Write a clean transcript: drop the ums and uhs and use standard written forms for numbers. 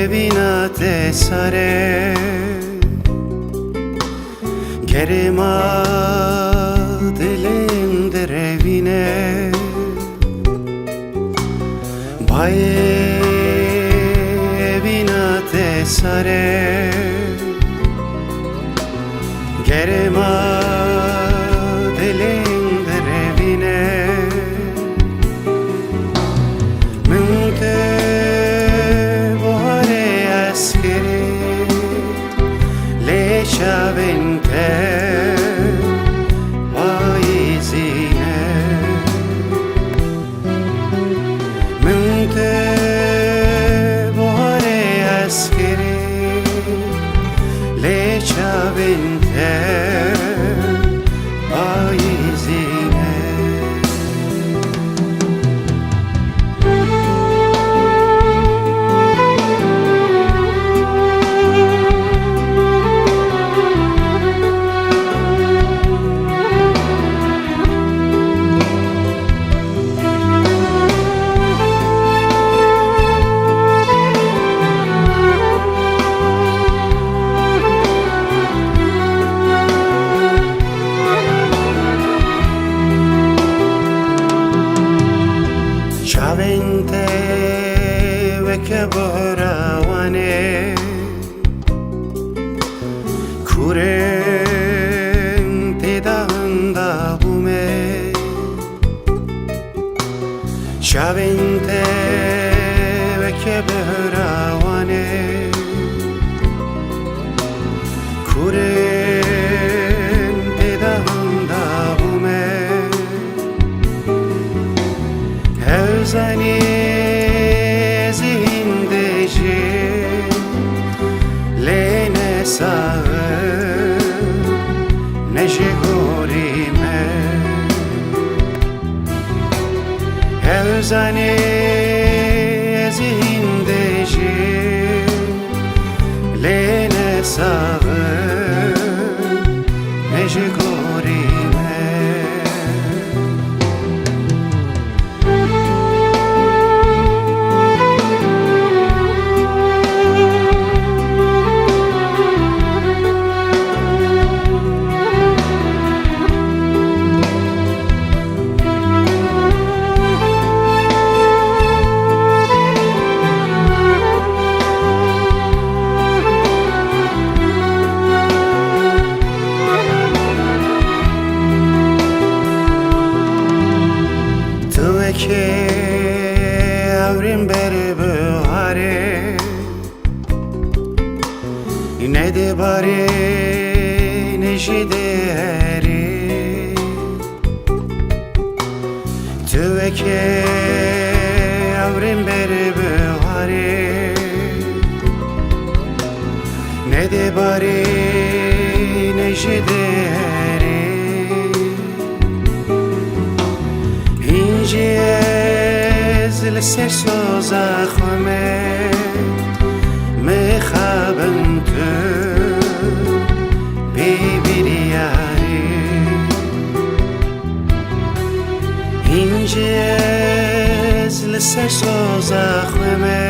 vinate sare gerima dilim derevine baye vinate sare gerima dilim derevine شبنته پاییزینه من ته بهار اسکری لی شبنته پاییزینه شبنته و که بهروانه کورن تیداندا بومه شبنته و که بهروانه کورن تیداندا بومه زنی زندگی لینه ساغ نجگوریمه هر زنی زندگی لینه ساغ نجگوریمه که اوریم بر بهاره نده باره نشیده هری تو که اوریم بر بهاره نده باره نشیده هری لسر سوزا خمه مخابن تو ببریاری اینجاز لسر سوزا خمه